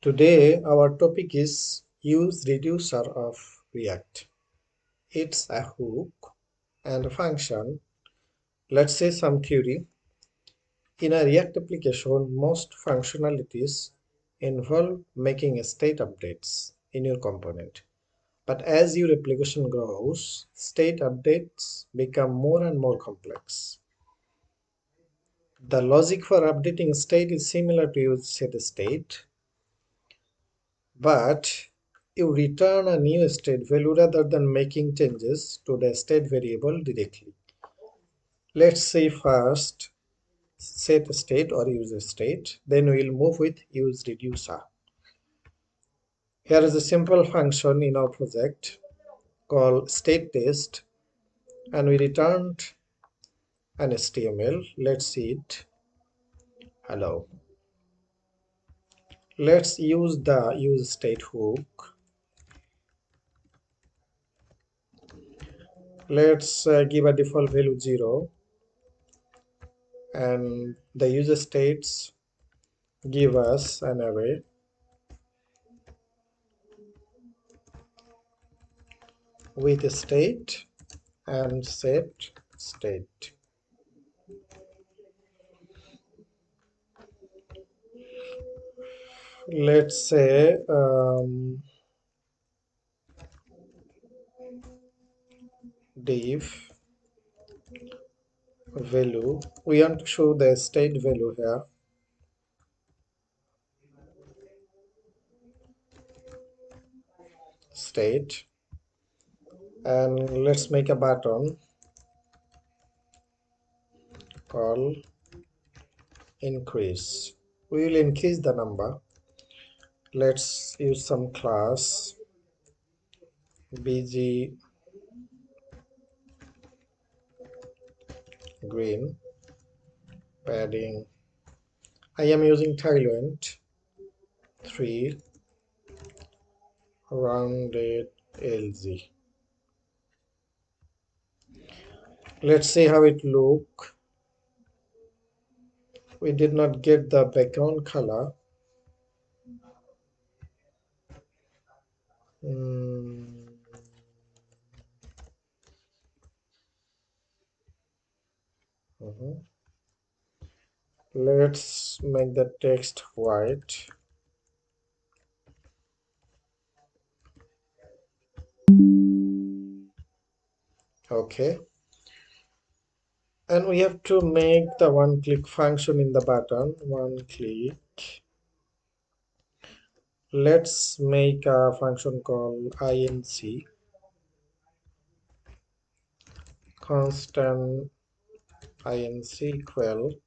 Today our topic is useReducer of React. It's a hook and a function. Let's say some theory. In a React application, most functionalities involve making state updates in your component. But as your application grows, state updates become more and more complex. The logic for updating state is similar to use setState, but you return a new state value rather than making changes to the state variable directly. Let's say first set state or use state, then we'll move with useReducer. Here is a simple function in our project called state test, and we returned an HTML. Let's see it. Hello. Let's use the use state hook. Let's give a default value 0, and the user states give us an array with a state and set state. Let's say div value. We want to show the state value here. State, and let's make a button called increase. We will increase the number. Let's use some class bg green padding. I am using Thailand 3 rounded LZ. Let's see how it look. We did not get the background color. Let's make the text white. Okay, and we have to make the one click function in the button. One click. Let's make a function called inc constant inc equal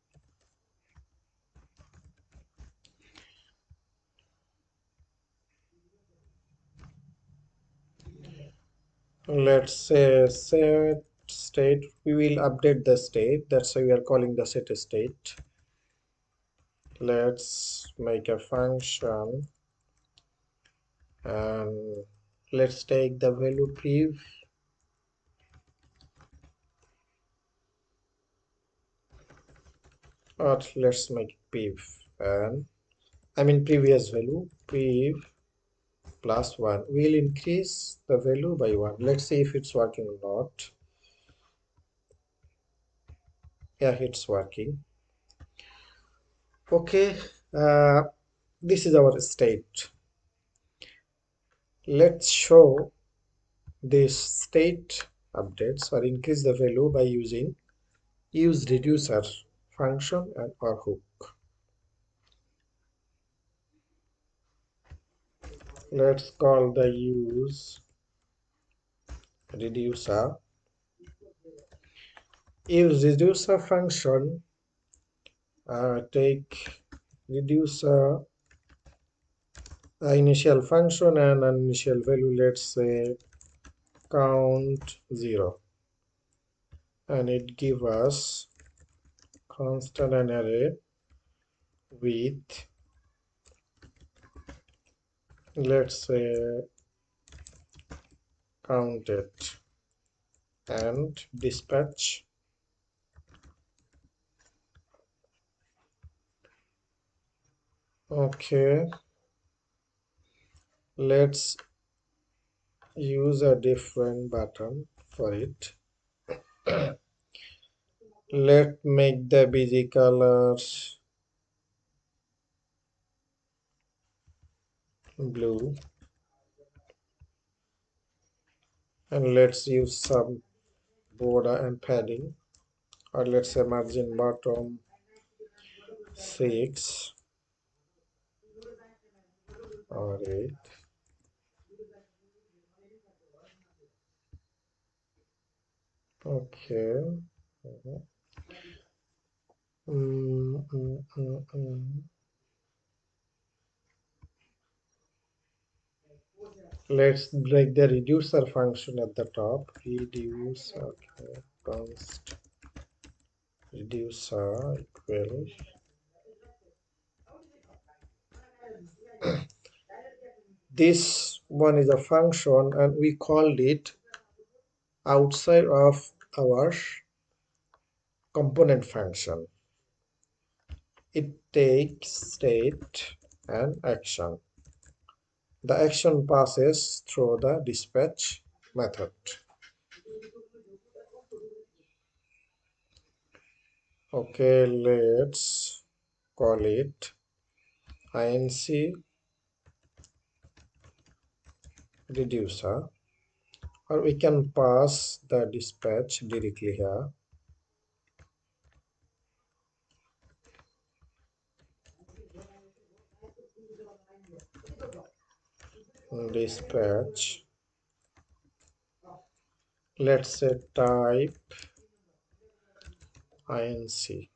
let's say set state. We will update the state, that's why we are calling the set state. Let's make a function and let's take the value prev, or let's make it prev, and I mean previous value prev plus 1. We'll increase the value by 1. Let's see if it's working or not. Yeah, it's working. Okay, this is our state. Let's show this state updates or increase the value by using useReducer function and or hook. Let's call the useReducer. useReducer function take reducer initial function and an initial value, let's say count 0, and it give us constant and array with, let's say count it, and dispatch. Okay, Let's use a different button for it. Let's make the busy colors blue, and let's use some border and padding, or let's say margin bottom 6 or 8. Okay. Mm, mm, mm, mm. Let's break the reducer function at the top. Reduce, okay, const reducer equal. This one is a function, and we called it outside of our component function. It takes state and action. The action passes through the dispatch method. Okay, let's call it inc reducer, or we can pass the dispatch directly here. Dispatch, let's say type inc.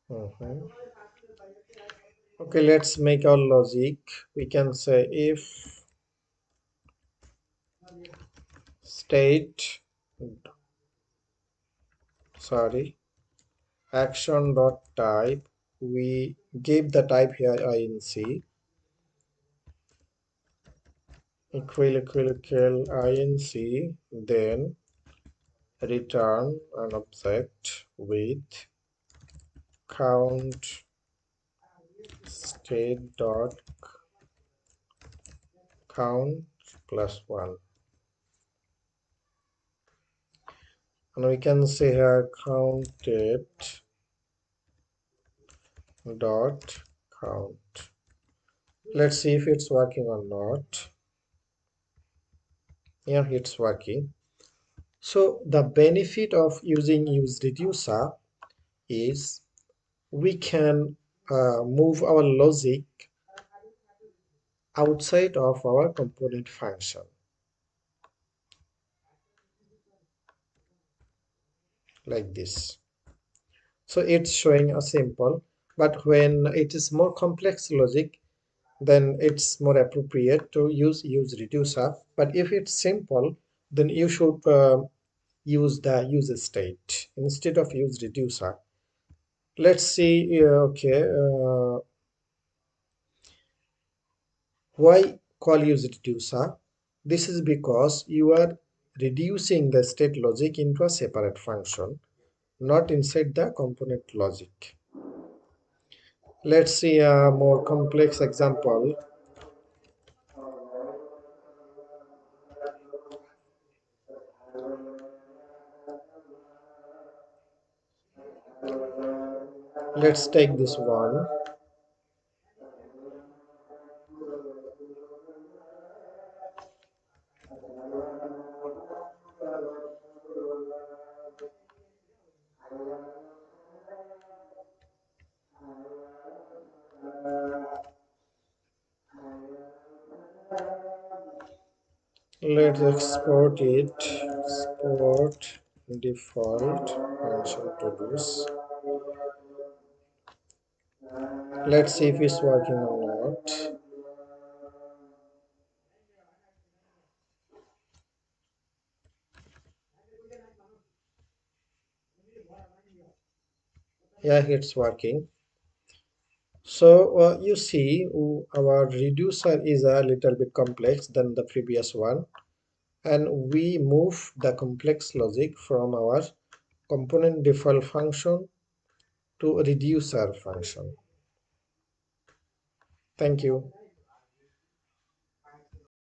Mhm. Okay, let's make our logic. We can say if state, sorry, action dot type, we give the type here inc, equal inc, then return an object with count state dot count plus 1, and we can say here counted dot count. Let's see if it's working or not. Yeah, it's working. So the benefit of using useReducer is we can move our logic outside of our component function like this. So it's showing a simple, but when it is more complex logic, then it's more appropriate to use useReducer. But if it's simple, then you should use the user state instead of useReducer. Let's see. Okay, why call useReducer? This is because you are reducing the state logic into a separate function, not inside the component logic. Let's see a more complex example. Let's take this one. Let's export it. Export default function to this. Let's see if it's working or not. Yeah, it's working. So you see, our reducer is a little bit complex than the previous one, and we move the complex logic from our component default function to reducer function. Thank you.